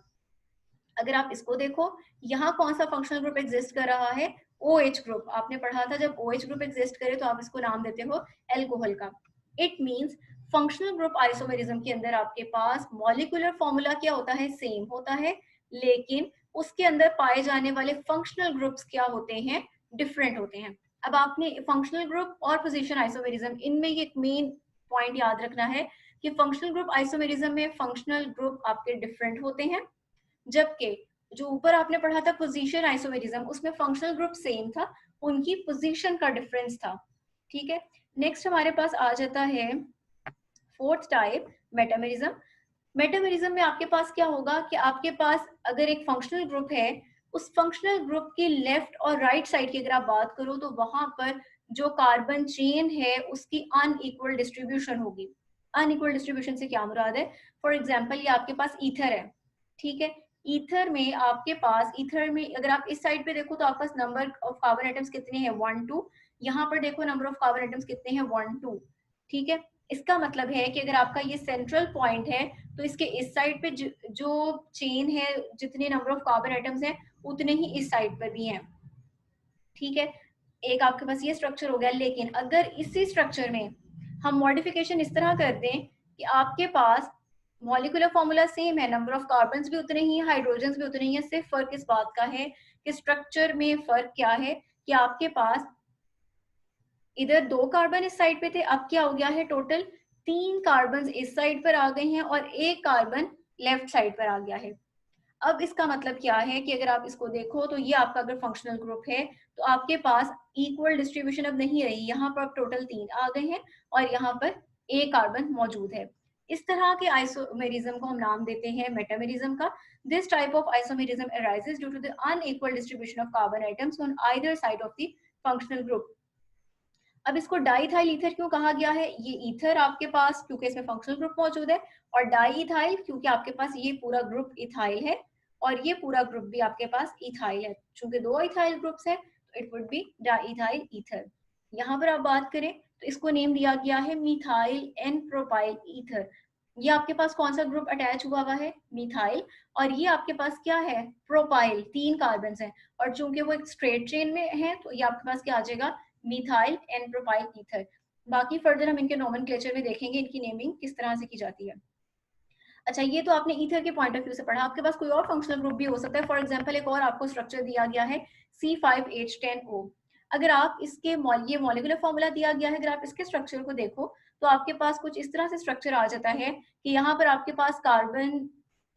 अगर आप इसको देखो, यहाँ कौन सा फंक्शनल ग्रुप एग्जिस्ट कर रहा है, OH ग्रुप। आपने पढ़ा था जब OH ग्रुप एग्जिस्ट करे तो आप इसको नाम देते हो एल्कोहल का। It means functional group isomerism के अंदर आपके पास मॉलिक्यूलर फॉर्मूला क्या होता है, सेम होता है, लेकिन उसके अंदर पाए जाने वाले फंक्शनल ग्रुप्स क्या होते हैं, डिफरेंट होते हैं। अब आपने फंक्शनल ग्रुप और पोजीशन आइसोमेरिज्म, इनमें ये मेन पॉइंट याद रखना है कि फंक्शनल ग्रुप आइसोमेरिज्म में फंक्शनल ग्रुप आपके डिफरेंट होते हैं, जबकि जो ऊपर आपने पढ़ा था पोजीशन आइसोमेरिज्म उसमें फंक्शनल ग्रुप सेम था, उनकी पोजीशन का डिफरेंस था। ठीक है, नेक्स्ट हमारे पास आ जाता है फोर्थ टाइप मेटामेरिज्म। मेटामेरिज्म में आपके पास क्या होगा कि आपके पास अगर एक फंक्शनल ग्रुप है, उस फंक्शनल ग्रुप की लेफ्ट और राइट साइड की अगर आप बात करो तो वहां पर जो कार्बन चेन है उसकी अनइक्वल डिस्ट्रीब्यूशन होगी। अनइक्वल डिस्ट्रीब्यूशन से क्या मुराद है, फॉर एग्जाम्पल ये आपके पास ईथर है, ठीक है, ईथर में आपके पास, ईथर में अगर आप इस साइड पे देखो तो आपके पास नंबर ऑफ कार्बन एटम्स कितने हैं, 1 2। यहाँ पर देखो नंबर ऑफ कार्बन एटम्स कितने हैं, 1 2। ठीक है, इसका मतलब है कि अगर आपका ये सेंट्रल पॉइंट है तो इसके इस साइड पे जो चेन है, जितने नंबर ऑफ कार्बन एटम्स हैं उतने ही इस साइड पर भी हैं। ठीक है, एक आपके पास ये स्ट्रक्चर हो गया। लेकिन अगर इसी स्ट्रक्चर में हम मॉडिफिकेशन इस तरह कर दें कि आपके पास मॉलिक्यूलर फॉर्मूला सेम है, नंबर ऑफ कार्बन्स भी उतने ही हैं, हाइड्रोजन भी उतने ही हैं, सिर्फ फर्क इस बात का है कि स्ट्रक्चर में फर्क क्या है कि आपके पास इधर 2 कार्बन इस साइड पे थे, अब क्या हो गया है, टोटल 3 कार्बन इस साइड पर आ गए हैं और 1 कार्बन लेफ्ट साइड पर आ गया है। अब इसका मतलब क्या है कि अगर आप इसको देखो तो ये आपका अगर फंक्शनल ग्रुप है तो आपके पास इक्वल डिस्ट्रीब्यूशन अब नहीं रही, यहाँ पर अब टोटल 3 आ गए हैं और यहाँ पर 1 कार्बन मौजूद है। इस तरह के आइसोमेरिज्म को हम नाम देते हैं मेटामेरिज्म का। This type of isomerism arises due to the unequal distribution of carbon atoms on either side of the functional group. अब इसको डाईथाइल ईथर क्यों कहा गया है, ये ईथर आपके पास क्योंकि इसमें फंक्शनल ग्रुप मौजूद है, और डाईथाइल क्योंकि आपके पास ये पूरा ग्रुप इथाइल है और ये पूरा ग्रुप भी आपके पास इथाइल है। चूंकि 2 इथाइल ग्रुप्स है तो it would B diethyl ether. यहाँ पर आप बात करें तो इसको नेम दिया गया है मिथाइल एन प्रोपाइल ईथर। ये आपके पास कौन सा ग्रुप अटैच हुआ है, मिथाइल, और ये आपके पास क्या है, प्रोपाइल, 3 कार्बन है, और चूंकि वो एक स्ट्रेट चेन में है तो ये आपके पास क्या आ जाएगा, मिथाइल एन प्रोपाइल ईथर। बाकी फर्दर हम इनके नोमेनक्लेचर में देखेंगे इनकी नेमिंग किस तरह से की जाती है। अच्छा, ये तो आपने ईथर के पॉइंट ऑफ व्यू से पढ़ा। आपके पास कोई और फंक्शनल ग्रुप भी हो सकता है। फॉर एग्जांपल एक और आपको स्ट्रक्चर दिया गया है C5H10O। अगर आप इसके ये मॉलिक्यूलर फॉर्मूला दिया गया है, अगर आप इसके स्ट्रक्चर को देखो तो आपके पास कुछ इस तरह से स्ट्रक्चर आ जाता है कि यहाँ पर आपके पास कार्बन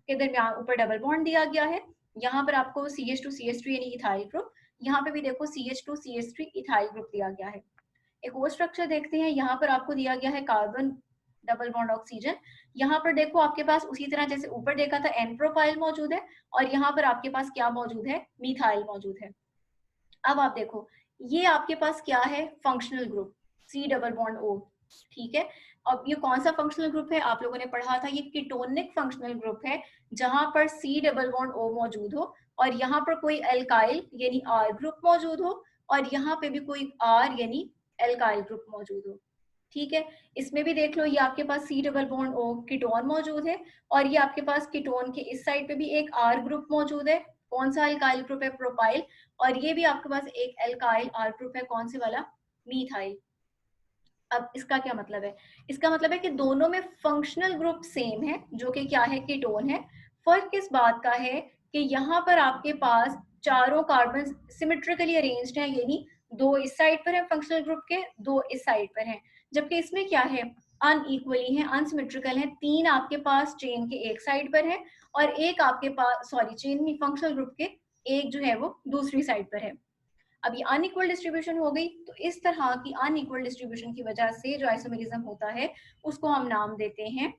के दरमियान ऊपर डबल बॉन्ड दिया गया है, यहाँ पर आपको CH2CH3 यानी इथाइल ग्रुप, यहाँ पे भी देखो CH2CH3 इथाइल ग्रुप दिया गया है। एक और स्ट्रक्चर देखते हैं, यहाँ पर आपको दिया गया है कार्बन डबल बॉन्ड ऑक्सीजन। यहाँ पर देखो आपके पास उसी तरह जैसे ऊपर देखा था एन प्रोपाइल मौजूद है और यहाँ पर आपके पास क्या मौजूद है, मिथाइल मौजूद है। अब आप देखो ये आपके पास क्या है, functional group C double bond O। ठीक है, अब ये कौन सा फंक्शनल ग्रुप है, आप लोगों ने पढ़ा था, ये कीटोनिक फंक्शनल ग्रुप है जहां पर C डबल बॉन्ड O मौजूद हो और यहाँ पर कोई एल्काइल यानी R ग्रुप मौजूद हो और यहाँ पे भी कोई R यानी एल्काइल ग्रुप मौजूद हो। ठीक है, इसमें भी देख लो ये आपके पास C double bond O ketone मौजूद है और ये आपके पास कीटोन के इस साइड पे भी एक R ग्रुप मौजूद है। कौन सा एल्काइल ग्रुप है, प्रोपाइल, और ये भी आपके पास एक एल्काइल R ग्रुप है, कौन से वाला, मीथाइल। अब इसका क्या मतलब है, इसका मतलब है कि दोनों में फंक्शनल ग्रुप सेम है जो कि क्या है, कीटोन है। फर्क इस बात का है कि यहाँ पर आपके पास चारों कार्बन सिमेट्रिकली अरेंज्ड हैं, यानी 2 इस साइड पर है फंक्शनल ग्रुप के, 2 इस साइड पर हैं, जबकि इसमें क्या है, अनइक्वली है, अनसिमेट्रिकल है। 3 आपके पास चेन के एक साइड पर है और एक आपके पास, सॉरी चेन में, फंक्शनल ग्रुप के एक जो है वो दूसरी साइड पर है। अब ये अनइक्वल डिस्ट्रीब्यूशन हो गई, तो इस तरह की अनइक्वल डिस्ट्रीब्यूशन की वजह से जो आइसोमेरिज्म होता है उसको हम नाम देते हैं,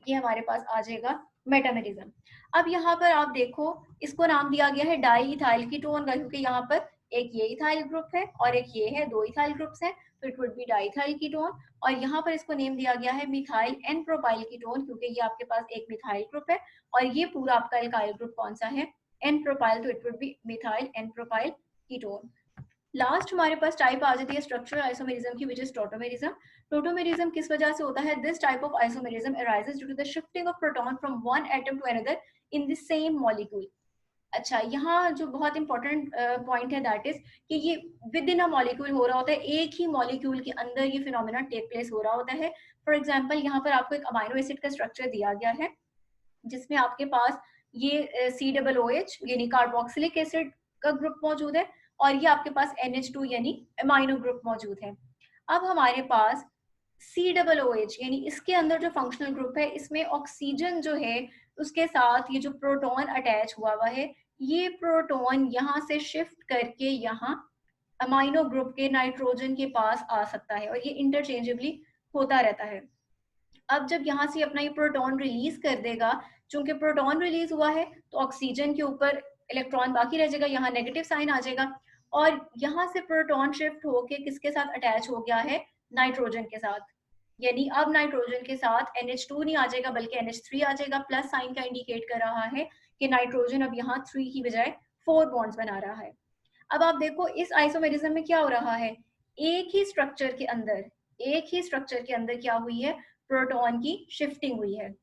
ये हमारे पास आ जाएगा मेटामेरिज्म। अब यहाँ पर आप देखो इसको नाम दिया गया है डाई इथाइल कीटोन का, क्योंकि यहाँ पर एक ये इथाइल ग्रुप है और एक ये है, 2 इथाइल ग्रुप्स हैं, तो it would B diethyl ketone. और यहाँ पर इसको नेम दिया गया है मिथाइल एन प्रोपाइल कीटोन, क्योंकि ये आपके पास एक मिथाइल ग्रुप है और ये पूरा आपका एल्काइल ग्रुप कौन सा है, एन प्रोपाइल, तो it would be methyl N propyl ketone. Last हमारे पास टाइप आ जाती है स्ट्रक्चरल आइसोमेरिज्म की, विच इज टोटोमेरिज्म। टोटोमेरिज्म किस वजह से होता है, this type of isomerism arises due to the shifting of proton from one atom to another in the same molecule. अच्छा, यहाँ जो बहुत इंपॉर्टेंट पॉइंट है दैट इज कि ये विद इन अ मॉलिक्यूल हो रहा होता है, एक ही मॉलिक्यूल के अंदर ये फिनोमेना टेक प्लेस हो रहा होता है। फॉर एग्जांपल यहाँ पर आपको एक अमाइनो एसिड का स्ट्रक्चर दिया गया है जिसमें आपके पास ये COOH यानी कार्बोक्सिलिक एसिड का ग्रुप मौजूद है और ये आपके पास NH2 यानी अमाइनो ग्रुप मौजूद है। अब हमारे पास COOH यानी इसके अंदर जो फंक्शनल ग्रुप है, इसमें ऑक्सीजन जो है उसके साथ ये जो प्रोटॉन अटैच हुआ है, ये प्रोटॉन यहाँ से शिफ्ट करके यहाँ अमाइनो ग्रुप के नाइट्रोजन के पास आ सकता है और ये इंटरचेंजेबली होता रहता है। अब जब यहाँ से अपना ये प्रोटॉन रिलीज कर देगा, चूंकि प्रोटॉन रिलीज हुआ है तो ऑक्सीजन के ऊपर इलेक्ट्रॉन बाकी रह जाएगा, यहाँ नेगेटिव साइन आ जाएगा और यहाँ से प्रोटॉन शिफ्ट होके किसके साथ अटैच हो गया है, नाइट्रोजन के साथ। यानी अब नाइट्रोजन के साथ NH2 नहीं आ जाएगा बल्कि NH3 आ जाएगा, प्लस साइन का इंडिकेट कर रहा है कि नाइट्रोजन अब यहाँ 3 की बजाय 4 बॉन्ड्स बना रहा है। अब आप देखो इस आइसोमेरिज्म में क्या हो रहा है, एक ही स्ट्रक्चर के अंदर क्या हुई है, प्रोटॉन की शिफ्टिंग हुई है।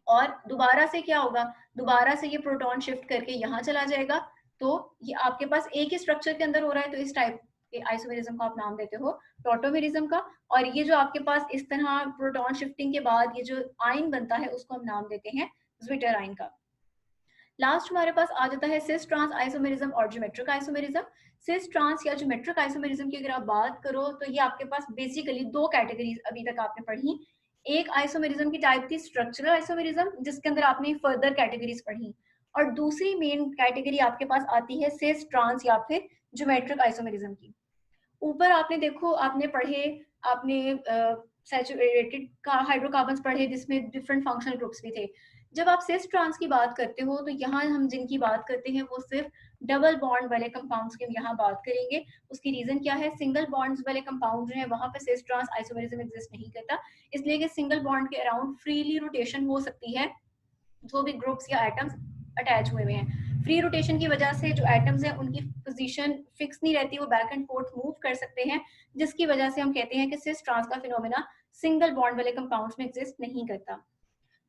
और दोबारा से क्या होगा, दोबारा से ये प्रोटॉन शिफ्ट करके यहाँ चला जाएगा। तो ये आपके पास एक ही स्ट्रक्चर के अंदर हो रहा है, तो इस टाइप के आइसोमेरिज्म को आप नाम देते हो टॉटोमेरिज्म का। और ये जो आपके पास इस तरह प्रोटॉन शिफ्टिंग के बाद ये जो आयन बनता है उसको हम नाम देते हैं ज्विटर आयन का। लास्ट हमारे पास आ जाता है सिस ट्रांस आइसोमेरिज्म और ज्योमेट्रिक आइसोमेरिज्म। सिस ट्रांस या ज्योमेट्रिक आइसोमेरिज्म की अगर आप बात करो तो ये आपके पास बेसिकली दो कैटेगरीज अभी तक आपने पढ़ी। एक आइसोमेरिज्म की टाइप थी स्ट्रक्चरल आइसोमेरिज्म, जिसके अंदर आपने फर्दर कैटेगरीज पढ़ी, और दूसरी मेन कैटेगरी आपके पास आती है सिस ट्रांस या फिर ज्योमेट्रिक आइसोमेरिज्म की। ऊपर आपने देखो, आपने पढ़े, आपने सैचुरेटेड हाइड्रोकार्बन्स पढ़े जिसमें डिफरेंट फंक्शनल ग्रुप्स भी थे। जब आप सिस ट्रांस की बात करते हो तो यहाँ हम जिनकी बात करते हैं वो सिर्फ डबल बॉन्ड वाले कंपाउंड्स की यहाँ बात करेंगे। उसकी रीजन क्या है, सिंगल बॉन्ड्स वाले कंपाउंड जो है वहां पे सिस ट्रांस आइसोमेरिज्म एग्जिस्ट नहीं करता, इसलिए कि सिंगल बॉन्ड के अराउंड फ्रीली रोटेशन हो सकती है जो भी ग्रुप्स या एटम्स अटैच हुए हुए हैं। फ्री रोटेशन की वजह से जो एटम्स हैं उनकी पोजीशन फिक्स नहीं रहती, वो बैक एंड फोर्थ मूव कर सकते हैं, जिसकी वजह से हम कहते हैं कि सिस ट्रांस का फिनोमेना सिंगल बॉन्ड वाले कंपाउंड्स में एग्जिस्ट नहीं करता।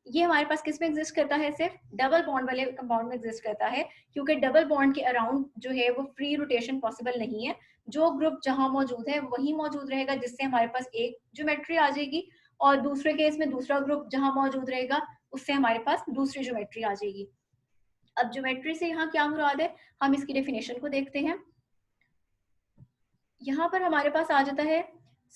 ये हमारे पास किस में एग्जिस्ट करता है, सिर्फ डबल बॉन्ड वाले कंपाउंड में एग्जिस्ट करता है, क्योंकि डबल बॉन्ड के अराउंड जो है वो फ्री रोटेशन पॉसिबल नहीं है। जो ग्रुप जहां मौजूद है वही मौजूद रहेगा, जिससे हमारे पास एक ज्योमेट्री आ जाएगी, और दूसरे केस में दूसरा ग्रुप जहां मौजूद रहेगा उससे हमारे पास दूसरी ज्योमेट्री आ जाएगी। अब ज्योमेट्री से यहाँ क्या मुराद है, हम इसकी डेफिनेशन को देखते हैं। यहाँ पर हमारे पास आ जाता है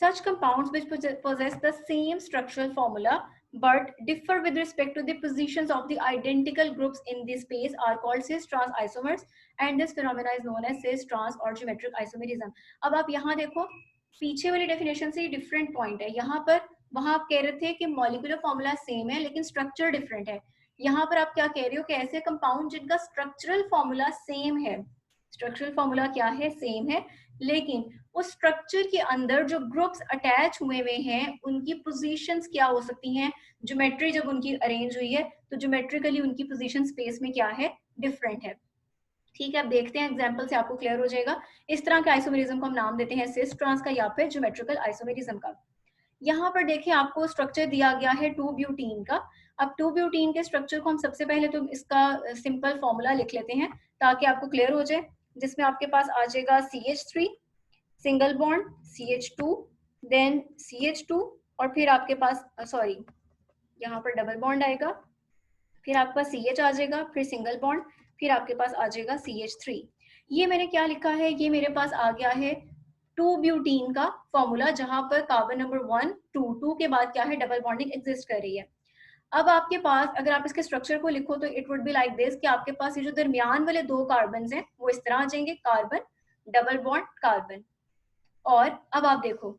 such compounds which possess the same structural formula but differ with respect to the positions of the identical groups in the space are called cis trans isomers, and this phenomena is known as cis trans or geometric isomerism। अब आप यहाँ देखो, पीछे वाली डेफिनेशन से डिफरेंट पॉइंट है। यहाँ पर वहां आप कह रहे थे कि मॉलिक्यूलर फॉर्मूला सेम है लेकिन स्ट्रक्चर डिफरेंट है। यहाँ पर आप क्या कह रहे हो कि ऐसे कंपाउंड जिनका स्ट्रक्चरल फॉर्मूला सेम है, स्ट्रक्चरल फॉर्मूला क्या है, सेम है, लेकिन उस स्ट्रक्चर के अंदर जो ग्रुप्स अटैच हुए हुए हैं उनकी पोजीशंस क्या हो सकती हैं, ज्योमेट्री जब उनकी अरेंज हुई है तो ज्योमेट्रिकली उनकी पोजीशन स्पेस में क्या है, डिफरेंट है। ठीक है, अब देखते हैं एग्जांपल से आपको क्लियर हो जाएगा। इस तरह के आइसोमेरिज्म को हम नाम देते हैं सिस ट्रांस का या फिर ज्योमेट्रिकल आइसोमेरिज्म का। यहाँ पर देखें आपको स्ट्रक्चर दिया गया है 2 ब्यूटीन का। अब 2 ब्यूटीन के स्ट्रक्चर को हम सबसे पहले तो इसका सिंपल फॉर्मूला लिख लेते हैं ताकि आपको क्लियर हो जाए, जिसमें आपके पास आ जाएगा CH3 single bond, CH2 then CH2, और फिर आपके पास सॉरी यहाँ पर डबल बॉन्ड आएगा, फिर आपके पास CH आ जाएगा, फिर सिंगल बॉन्ड, फिर आपके पास आ जाएगा CH3। ये मैंने क्या लिखा है, ये मेरे पास आ गया है 2 ब्यूटीन का फॉर्मूला, जहां पर कार्बन नंबर 1 2 के बाद क्या है, डबल बॉन्डिंग एग्जिस्ट कर रही है। अब आपके पास अगर आप इसके स्ट्रक्चर को लिखो तो it would be like this, कि आपके पास ये जो दरमियान वाले 2 कार्बन हैं वो इस तरह आ जाएंगे, कार्बन डबल बॉन्ड कार्बन। और अब आप देखो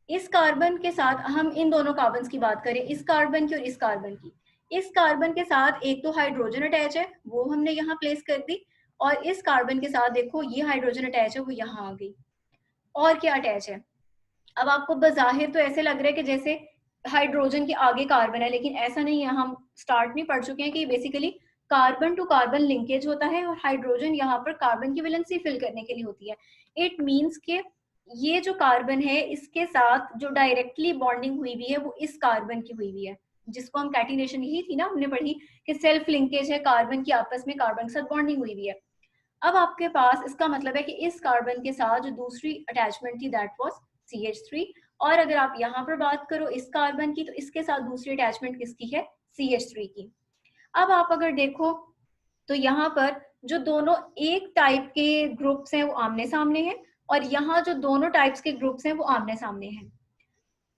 इस कार्बन के साथ हम इन दोनों कार्बन की बात करें, इस कार्बन की और इस कार्बन की, इस कार्बन के साथ एक तो हाइड्रोजन अटैच है वो हमने यहाँ प्लेस कर दी, और इस कार्बन के साथ देखो ये हाइड्रोजन अटैच है वो यहाँ आ गई। और क्या अटैच है, अब आपको बज़ाहिर तो ऐसे लग रहा है कि जैसे हाइड्रोजन के आगे कार्बन है, लेकिन ऐसा नहीं है। हम स्टार्ट में पढ़ चुके हैं कि basically carbon to carbon linkage होता है और हाइड्रोजन यहाँ पर कार्बन की वैलेंसी फिल करने के लिए होती है। इट मींस के ये जो कार्बन है इसके साथ जो डायरेक्टली बॉन्डिंग हुई हुई है वो इस कार्बन की हुई हुई है, जिसको हम कैटिनेशन, यही थी ना हमने पढ़ी कि सेल्फ लिंकेज है, कार्बन की आपस में कार्बन के साथ बॉन्डिंग हुई हुई है। अब आपके पास इसका मतलब है कि इस कार्बन के साथ जो दूसरी अटैचमेंट थी दैट वाज CH3, और अगर आप यहाँ पर बात करो इस कार्बन की तो इसके साथ दूसरी अटैचमेंट किसकी है, CH3 की। अब आप अगर देखो तो यहाँ पर जो दोनों एक टाइप के ग्रुप्स हैं वो आमने सामने हैं, और यहाँ जो दोनों टाइप्स के ग्रुप्स हैं वो आमने सामने हैं।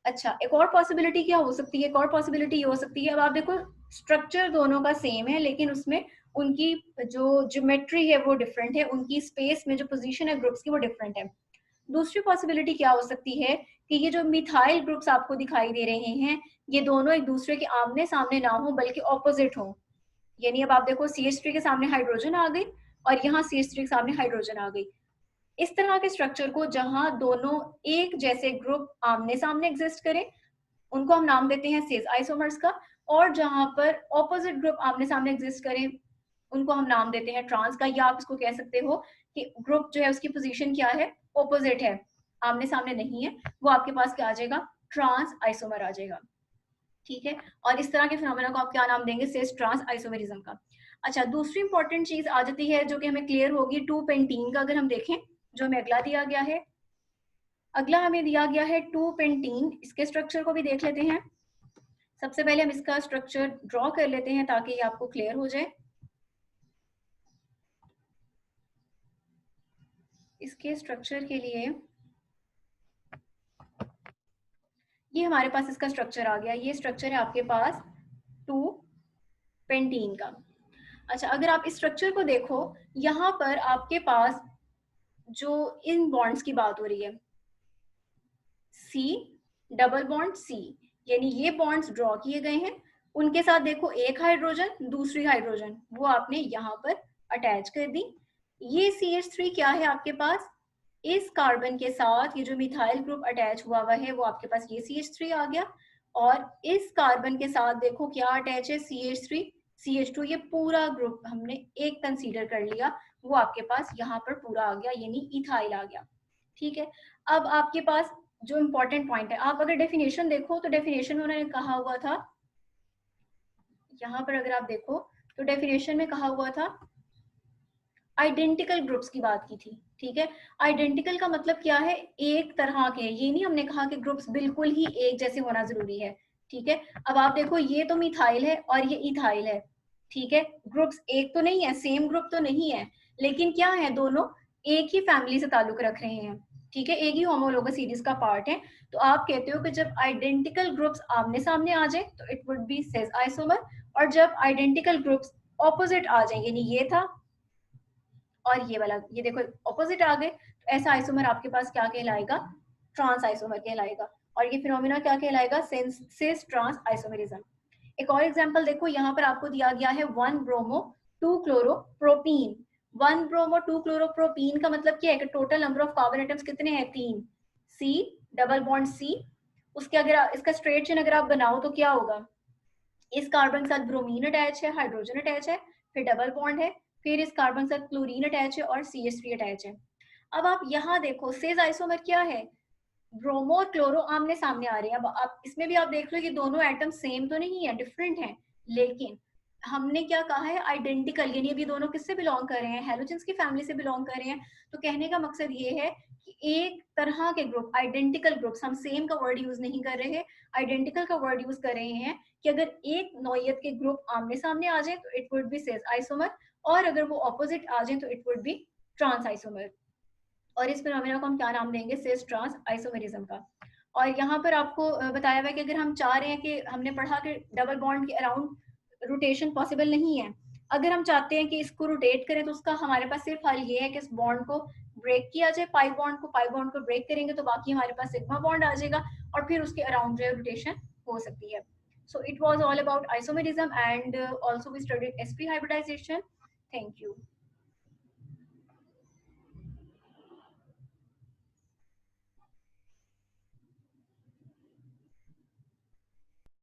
अच्छा, एक और पॉसिबिलिटी क्या हो सकती है, एक और पॉसिबिलिटी ये हो सकती है, अब आप देखो स्ट्रक्चर दोनों का सेम है लेकिन उसमें उनकी जो ज्योमेट्री है वो डिफरेंट है, उनकी स्पेस में जो पोजीशन है ग्रुप्स की वो डिफरेंट है। दूसरी पॉसिबिलिटी क्या हो सकती है कि ये जो मिथाइल ग्रुप्स आपको दिखाई दे रहे हैं ये दोनों एक दूसरे के आमने सामने ना हो बल्कि ऑपोजिट हो। यानी अब आप देखो CH3 के सामने हाइड्रोजन आ गई और यहाँ CH3 के सामने हाइड्रोजन आ गई। इस तरह के स्ट्रक्चर को जहां दोनों एक जैसे ग्रुप आमने सामने एग्जिस्ट करें उनको हम नाम देते हैं सिस आइसोमर्स का, और जहां पर ऑपोजिट ग्रुप आमने सामने एग्जिस्ट करें उनको हम नाम देते हैं ट्रांस का, या आप इसको कह सकते हो कि ग्रुप जो है उसकी पोजीशन क्या है, ऑपोजिट है, आमने सामने नहीं है, वो आपके पास क्या आ जाएगा, ट्रांस आइसोमर आ जाएगा। ठीक है, और इस तरह के फिनोमेना को आप क्या नाम देंगे, सिस ट्रांस आइसोमेरिज्म का। अच्छा, दूसरी इंपॉर्टेंट चीज आ जाती है जो कि हमें क्लियर होगी 2-पेंटीन का। अगर हम देखें जो हमें अगला दिया गया है, अगला हमें दिया गया है 2-पेंटीन। इसके स्ट्रक्चर को भी देख लेते हैं। सबसे पहले हम इसका स्ट्रक्चर ड्रॉ कर लेते हैं ताकि ये आपको क्लियर हो जाए। इसके स्ट्रक्चर के लिए ये हमारे पास इसका स्ट्रक्चर आ गया। ये स्ट्रक्चर है आपके पास 2-पेंटीन का। अच्छा, अगर आप इस स्ट्रक्चर को देखो, यहाँ पर आपके पास जो इन बॉन्ड्स की बात हो रही है, सी डबल बॉन्ड सी, यानी ये बॉन्ड्स ड्रॉ किए गए हैं, उनके साथ देखो एक हाइड्रोजन, दूसरी हाइड्रोजन वो आपने यहाँ पर अटैच कर दी। ये CH3 क्या है आपके पास, इस कार्बन के साथ ये जो मिथाइल ग्रुप अटैच हुआ है वो आपके पास ये CH3 आ गया, और इस कार्बन के साथ देखो क्या अटैच है, CH3 CH2, ये पूरा ग्रुप हमने एक कंसीडर कर लिया, वो आपके पास यहाँ पर पूरा आ गया, यानी इथाइल आ गया। ठीक है, अब आपके पास जो इंपॉर्टेंट पॉइंट है, आप अगर डेफिनेशन देखो तो डेफिनेशन में उन्होंने कहा हुआ था, यहाँ पर अगर आप देखो तो डेफिनेशन में कहा हुआ था आइडेंटिकल ग्रुप्स की बात की थी। ठीक है, आइडेंटिकल का मतलब क्या है, एक तरह के, ये नहीं हमने कहा कि ग्रुप्स बिल्कुल ही एक जैसे होना जरूरी है। ठीक है, अब आप देखो ये तो मिथाइल है और ये इथाइल है। ठीक है, ग्रुप्स एक तो नहीं है, सेम ग्रुप तो नहीं है, लेकिन क्या है, दोनों एक ही फैमिली से ताल्लुक रख रहे हैं। ठीक है, एक ही होमोलोगस सीरीज का पार्ट है। तो आप कहते हो कि जब आइडेंटिकल ग्रुप्स आमने सामने आ जाए तो it would be cis isomer, और जब आइडेंटिकल ग्रुप्स ऑपोजिट आ जाए, यानी ये था और ये वाला, ये देखो ऑपोजिट आ गए, तो ऐसा आइसोमर आपके पास क्या कहलाएगा, ट्रांस आइसोमर कहलाएगा। और ये फिनोमिना क्या कहलाएगा, सिस ट्रांस आइसोमेरिज्म। एक और एग्जांपल देखो, यहाँ पर आपको दिया गया है 1 ब्रोमो 2 क्लोरोप्रोपीन। 1 ब्रोमो 2 क्लोरोप्रोपीन का मतलब क्या है कि total number of carbon atoms कितने हैं, 3, सी डबल बॉन्ड सी, उसके अगर इसका स्ट्रेट चेन अगर आप बनाओ तो क्या होगा, इस कार्बन के साथ ब्रोमीन अटैच है, हाइड्रोजन अटैच है, फिर डबल बॉन्ड है, फिर इस कार्बन के साथ क्लोरीन अटैच है और CH3 अटैच है। अब आप यहाँ देखो सिस आइसोमर क्या है, ब्रोमो और क्लोरो आमने सामने आ रहे हैं। अब आप इसमें भी आप देख लो कि दोनों एटम सेम तो नहीं है, डिफरेंट है, लेकिन हमने क्या कहा है, आइडेंटिकल, यानी अभी दोनों किससे बिलोंग कर रहे हैं, हेलोजेंस की फैमिली से बिलोंग कर रहे हैं। तो कहने का मकसद ये है कि एक तरह के ग्रुप, आइडेंटिकल ग्रुप्स, हम सेम का वर्ड यूज नहीं कर रहे, आइडेंटिकल का वर्ड यूज कर रहे हैं कि अगर एक नौयत के ग्रुप आमने सामने आ जाए तो it would be cis isomer, और अगर वो ऑपोजिट आ जाए तो it would be trans isomer. और इस फिनोमेना को हम क्या नाम देंगे, सिस ट्रांस आइसोमेरिज्म का। और यहाँ पर आपको बताया हुआ है कि अगर हम चाह रहे हैं कि हमने पढ़ा कि डबल बॉन्ड के अराउंड रोटेशन पॉसिबल नहीं है, अगर हम चाहते हैं कि इसको रोटेट करें तो उसका हमारे पास सिर्फ हल ये है कि इस बॉन्ड को ब्रेक किया जाए, पाई बॉन्ड को ब्रेक करेंगे तो बाकी हमारे पास सिग्मा बॉन्ड आ जाएगा, और फिर उसके अराउंड जो है रोटेशन हो सकती है। So it was all about isomerism, and also we studied sp hybridization. Thank you.